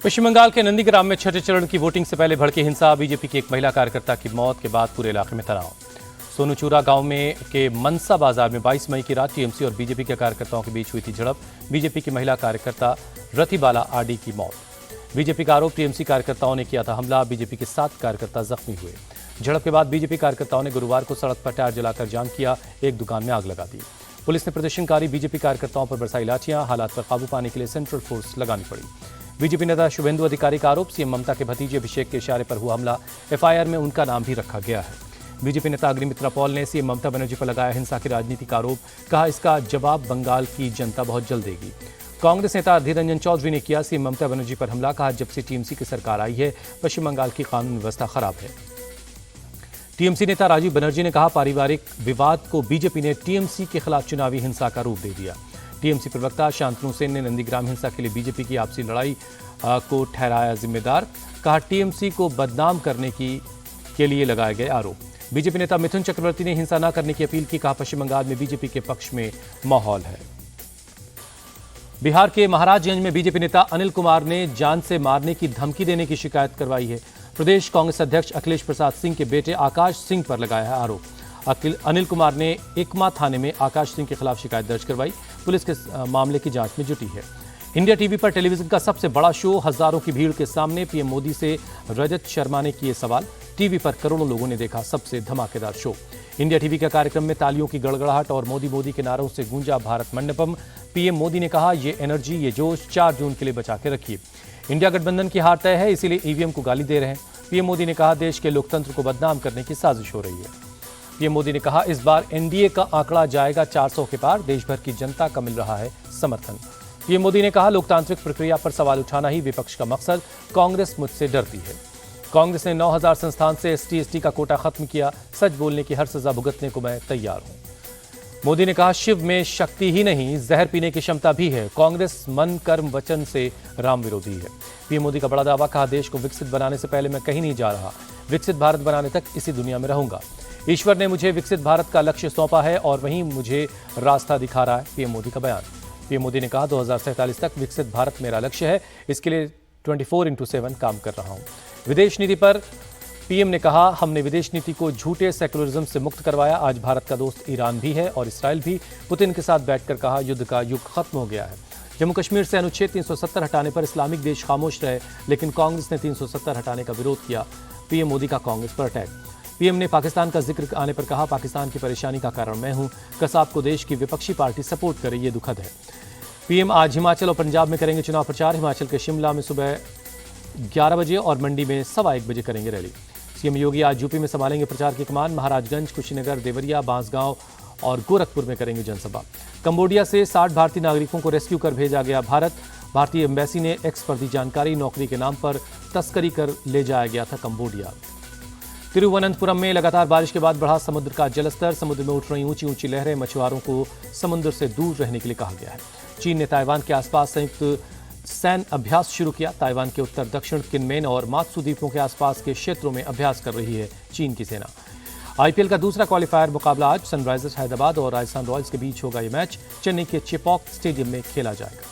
पश्चिम बंगाल के नंदीग्राम में छठे चरण की वोटिंग से पहले भड़की हिंसा। बीजेपी की एक महिला कार्यकर्ता की मौत के बाद पूरे इलाके में तनाव। सोनूचूरा गांव में के मनसा बाजार में 22 मई की रात टीएमसी और बीजेपी के कार्यकर्ताओं के बीच हुई थी झड़प। बीजेपी की महिला कार्यकर्ता रतिबाला आरडी की मौत। बीजेपी का आरोप, टीएमसी कार्यकर्ताओं ने किया था हमला। बीजेपी के 7 कार्यकर्ता जख्मी हुए। झड़प के बाद बीजेपी कार्यकर्ताओं ने गुरुवार को सड़क पर टायर जलाकर जाम किया। एक दुकान में आग लगा दी। पुलिस ने प्रदर्शनकारी बीजेपी कार्यकर्ताओं पर बरसाई लाठियां। हालात पर काबू पाने के लिए सेंट्रल फोर्स लगानी पड़ी। बीजेपी नेता शुभेंदु अधिकारी का आरोप, सीएम ममता के भतीजे अभिषेक के इशारे पर हुआ हमला। एफआईआर में उनका नाम भी रखा गया है। बीजेपी नेता अग्निमित्रा पॉल ने सीएम ममता बनर्जी पर लगाया हिंसा की राजनीति का आरोप। कहा, इसका जवाब बंगाल की जनता बहुत जल्द देगी। कांग्रेस नेता अधीर रंजन चौधरी ने किया सीएम ममता बनर्जी पर हमला। कहा, जब से टीएमसी की सरकार आई है पश्चिम बंगाल की कानून व्यवस्था खराब है। टीएमसी नेता राजीव बनर्जी ने कहा, पारिवारिक विवाद को बीजेपी ने टीएमसी के खिलाफ चुनावी हिंसा का रूप दे दिया। टीएमसी प्रवक्ता शांतनु सेन ने नंदीग्राम हिंसा के लिए बीजेपी की आपसी लड़ाई को ठहराया जिम्मेदार। कहा, टीएमसी को बदनाम करने के लिए लगाए गए आरोप। बीजेपी नेता मिथुन चक्रवर्ती ने हिंसा न करने की अपील की। कहा, पश्चिम बंगाल में बीजेपी के पक्ष में माहौल है। बिहार के महाराजगंज में बीजेपी नेता अनिल कुमार ने जान से मारने की धमकी देने की शिकायत करवाई है। प्रदेश कांग्रेस अध्यक्ष अखिलेश प्रसाद सिंह के बेटे आकाश सिंह पर लगाया है आरोप। अनिल कुमार ने एकमा थाने में आकाश सिंह के खिलाफ शिकायत दर्ज करवाई। पुलिस के मामले की जांच में जुटी है। इंडिया टीवी पर टेलीविजन का सबसे बड़ा शो, हजारों की भीड़ के सामने पीएम मोदी से रजत शर्मा ने किए सवाल। टीवी पर करोड़ों लोगों ने देखा सबसे धमाकेदार शो। इंडिया टीवी के कार्यक्रम में तालियों की गड़गड़ाहट और मोदी मोदी के नारों से गूंजा भारत मंडपम। पीएम मोदी ने कहा, ये एनर्जी, ये जोश 4 जून के लिए बचा के रखिए। इंडिया गठबंधन की हार तय है, इसीलिए ईवीएम को गाली दे रहे हैं। पीएम मोदी ने कहा, देश के लोकतंत्र को बदनाम करने की साजिश हो रही है। पीएम मोदी ने कहा, इस बार एनडीए का आंकड़ा जाएगा 400 के पार। देश भर की जनता का मिल रहा है समर्थन। पीएम मोदी ने कहा, लोकतांत्रिक प्रक्रिया पर सवाल उठाना ही विपक्ष का मकसद। कांग्रेस मुझसे डरती है। कांग्रेस ने 9000 संस्थान से एसटी का कोटा खत्म किया। सच बोलने की हर सजा भुगतने को मैं तैयार हूं। मोदी ने कहा, शिव में शक्ति ही नहीं, जहर पीने की क्षमता भी है। कांग्रेस मन कर्म वचन से राम विरोधी है। पीएम मोदी का बड़ा दावा। कहा, देश को विकसित बनाने से पहले मैं कहीं नहीं जा रहा। विकसित भारत बनाने तक इसी दुनिया में रहूंगा। ईश्वर ने मुझे विकसित भारत का लक्ष्य सौंपा है और वहीं मुझे रास्ता दिखा रहा है। पीएम मोदी का बयान। पीएम मोदी ने कहा, 2047 तक विकसित भारत मेरा लक्ष्य है। इसके लिए 24/7 काम कर रहा हूं। विदेश नीति पर पीएम ने कहा, हमने विदेश नीति को झूठे सेकुलरिज्म से मुक्त करवाया। आज भारत का दोस्त ईरान भी है और इसराइल भी। पुतिन के साथ बैठकर कहा, युद्ध का युग खत्म हो गया है। जम्मू कश्मीर से अनुच्छेद 370 हटाने पर इस्लामिक देश खामोश रहे, लेकिन कांग्रेस ने 370 हटाने का विरोध किया। पीएम मोदी का कांग्रेस पर अटैक। पीएम ने पाकिस्तान का जिक्र आने पर कहा, पाकिस्तान की परेशानी का कारण मैं हूं। कसाब को देश की विपक्षी पार्टी सपोर्ट करे, ये दुखद है। पीएम आज हिमाचल और पंजाब में करेंगे चुनाव प्रचार। हिमाचल के शिमला में सुबह 11 बजे और मंडी में 1:15 बजे करेंगे रैली। सीएम योगी आज यूपी में संभालेंगे प्रचार की कमान। महाराजगंज, कुशीनगर, देवरिया, बांसगांव और गोरखपुर में करेंगे जनसभा। कंबोडिया से 60 भारतीय नागरिकों को रेस्क्यू कर भेजा गया भारत। भारतीय एम्बेसी ने एक्स पर दी जानकारी, नौकरी के नाम पर तस्करी कर ले जाया गया था कंबोडिया। तिरुवनंतपुरम में लगातार बारिश के बाद बढ़ा समुद्र का जलस्तर। समुद्र में उठ रही ऊंची ऊंची लहरें। मछुआरों को समुद्र से दूर रहने के लिए कहा गया है। चीन ने ताइवान के आसपास संयुक्त सैन्य अभ्यास शुरू किया। ताइवान के उत्तर दक्षिण किनमेन और मात्सु द्वीपों के आसपास के क्षेत्रों में अभ्यास कर रही है चीन की सेना। आईपीएल का दूसरा क्वालिफायर मुकाबला आज सनराइजर्स हैदराबाद और राजस्थान रॉयल्स के बीच होगा। ये मैच चेन्नई के चेपॉक स्टेडियम में खेला जाएगा।